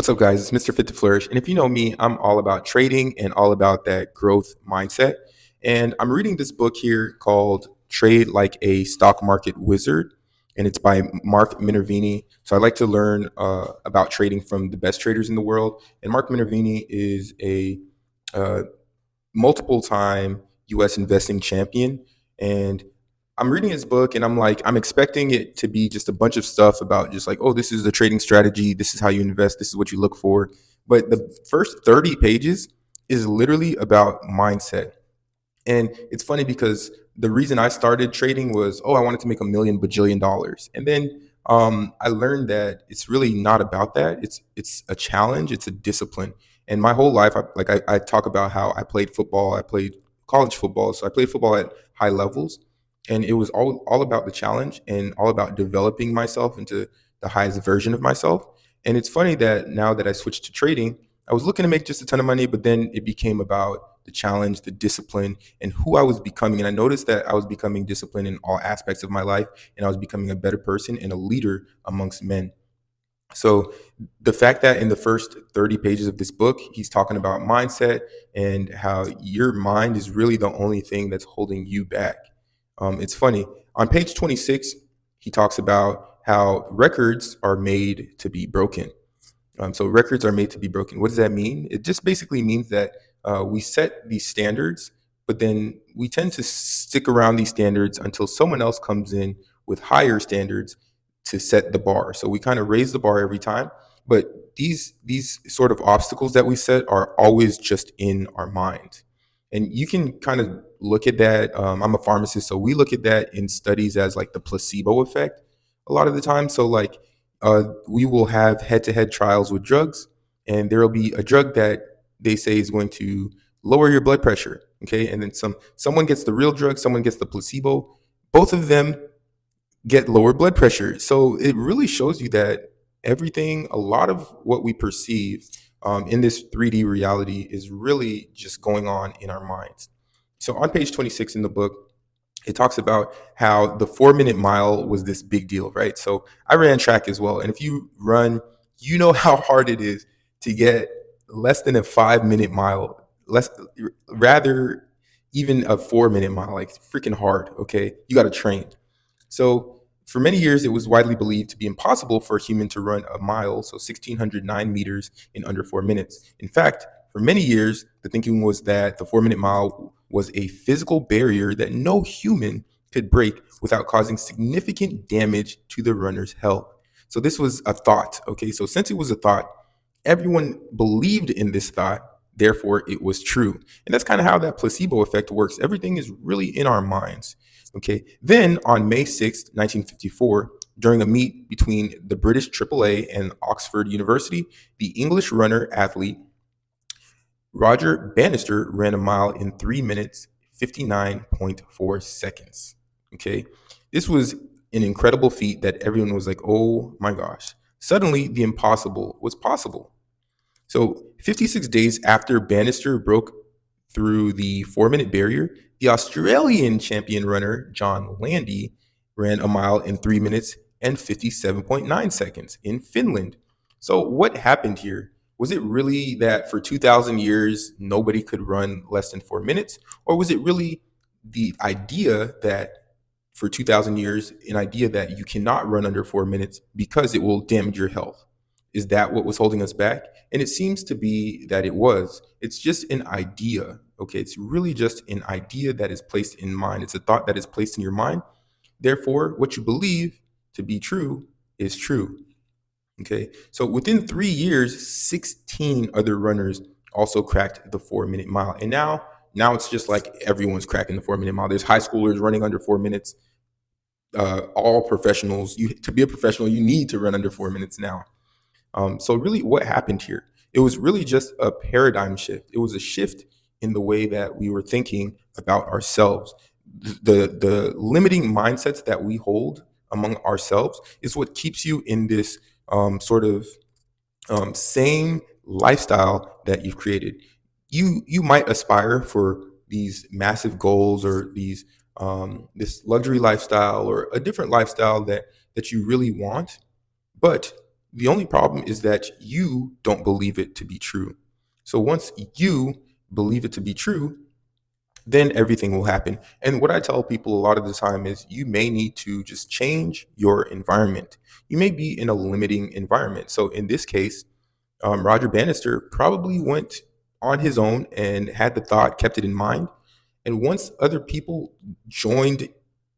What's up, guys? It's Mr. Fit to Flourish. And if you know me, I'm all about trading and all about that growth mindset. And I'm reading this book here called Trade Like a Stock Market Wizard. And it's by Mark Minervini. So I like to learn about trading from the best traders in the world. And Mark Minervini is a uh, multiple time US investing champion. And I'm reading his book and I'm like, I'm expecting it to be just a bunch of stuff about just like, oh, this is the trading strategy. This is how you invest. This is what you look for. But the first 30 pages is literally about mindset. And it's funny because the reason I started trading was, oh, I wanted to make a million bajillion dollars. And then I learned that it's really not about that. It's a challenge. It's a discipline. And my whole life, I talk about how I played football. I played college football. So I played football at high levels. And it was all about the challenge and all about developing myself into the highest version of myself. And it's funny that now that I switched to trading, I was looking to make just a ton of money, but then it became about the challenge, the discipline, and who I was becoming. And I noticed that I was becoming disciplined in all aspects of my life, and I was becoming a better person and a leader amongst men. So the fact that in the first 30 pages of this book, he's talking about mindset and how your mind is really the only thing that's holding you back. It's funny. On page 26, he talks about how records are made to be broken. So records are made to be broken. What does that mean? It just basically means that we set these standards, but then we tend to stick around these standards until someone else comes in with higher standards to set the bar. So we kind of raise the bar every time, but these sort of obstacles that we set are always just in our mind. And you can kind of look at that. I'm a pharmacist, so we look at that in studies as like the placebo effect a lot of the time. So like we will have head-to-head trials with drugs, and there will be a drug that they say is going to lower your blood pressure. Okay, and then someone gets the real drug, someone gets the placebo. Both of them get lower blood pressure. So it really shows you that everything, a lot of what we perceive in this 3D reality is really just going on in our minds. So on page 26 in the book, it talks about how the 4 minute mile was this big deal, right? So I ran track as well. And if you run, you know how hard it is to get less than a 5 minute mile, less rather even a 4 minute mile, like freaking hard. Okay. You got to train. So for many years, it was widely believed to be impossible for a human to run a mile, so 1,609 meters in under 4 minutes. In fact, for many years, the thinking was that the 4 minute mile was a physical barrier that no human could break without causing significant damage to the runner's health. So this was a thought. Okay, so since it was a thought, everyone believed in this thought, therefore it was true. And that's kind of how that placebo effect works. Everything is really in our minds. Okay. Then on May 6th, 1954, during a meet between the British AAA and Oxford University, the English runner athlete Roger Bannister ran a mile in 3 minutes, 59.4 seconds. Okay. This was an incredible feat that everyone was like, oh my gosh. Suddenly, the impossible was possible. So, 56 days after Bannister broke through the 4 minute barrier, the Australian champion runner, John Landy, ran a mile in 3 minutes and 57.9 seconds in Finland. So, what happened here? Was it really that for 2,000 years, nobody could run less than 4 minutes? Or was it really the idea that for 2,000 years, an idea that you cannot run under 4 minutes because it will damage your health? Is that what was holding us back? And it seems to be that it was. It's just an idea. Okay. It's really just an idea that is placed in mind. It's a thought that is placed in your mind. Therefore, what you believe to be true is true. Okay. So within 3 years, 16 other runners also cracked the 4 minute mile. And now it's just like everyone's cracking the 4 minute mile. There's high schoolers running under 4 minutes. All professionals. To be a professional, you need to run under 4 minutes now. So really, what happened here? It was really just a paradigm shift. It was a shift in the way that we were thinking about ourselves. The limiting mindsets that we hold among ourselves is what keeps you in this sort of same lifestyle that you've created. You might aspire for these massive goals or these this luxury lifestyle or a different lifestyle that you really want, but The only problem is that you don't believe it to be true. So once you believe it to be true, then everything will happen. And what I tell people a lot of the time is you may need to just change your environment. You may be in a limiting environment. So in this case, Roger Bannister probably went on his own and had the thought, kept it in mind. And once other people joined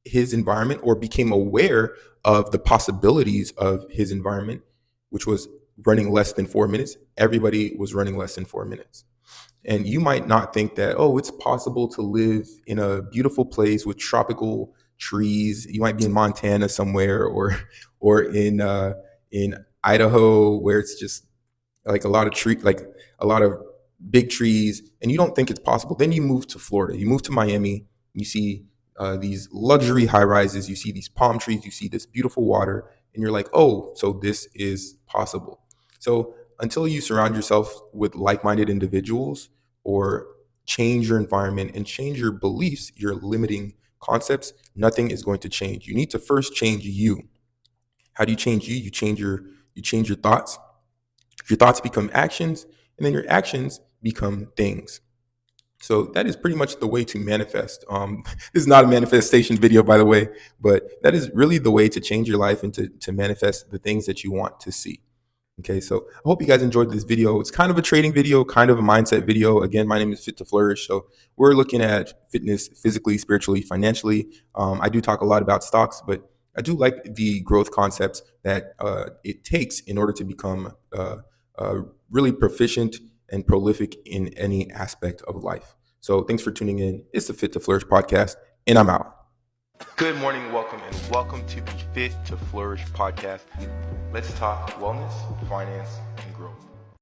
his environment or became aware of the possibilities of his environment, which was running less than 4 minutes, everybody was running less than 4 minutes. And you might not think that, oh, it's possible to live in a beautiful place with tropical trees. You might be in Montana somewhere, or in Idaho, where it's just like a lot of big trees, and you don't think it's possible. Then you move to Florida, you move to Miami, you see these luxury high rises, you see these palm trees, you see this beautiful water, and you're like, oh, so this is possible. So until you surround yourself with like-minded individuals or change your environment and change your beliefs, your limiting concepts, nothing is going to change. You need to first change you. How do you change you? You change your thoughts. Your thoughts become actions, and then your actions become things. So that is pretty much the way to manifest. This is not a manifestation video, by the way, but that is really the way to change your life and to manifest the things that you want to see. Okay, so I hope you guys enjoyed this video. It's kind of a trading video, kind of a mindset video. Again, my name is Fit to Flourish. So we're looking at fitness physically, spiritually, financially. I do talk a lot about stocks, but I do like the growth concepts that it takes in order to become really proficient and prolific in any aspect of life. So thanks for tuning in. It's the Fit to Flourish podcast, and I'm out. Good morning, welcome, and welcome to the Fit to Flourish podcast. Let's talk wellness, finance, and growth.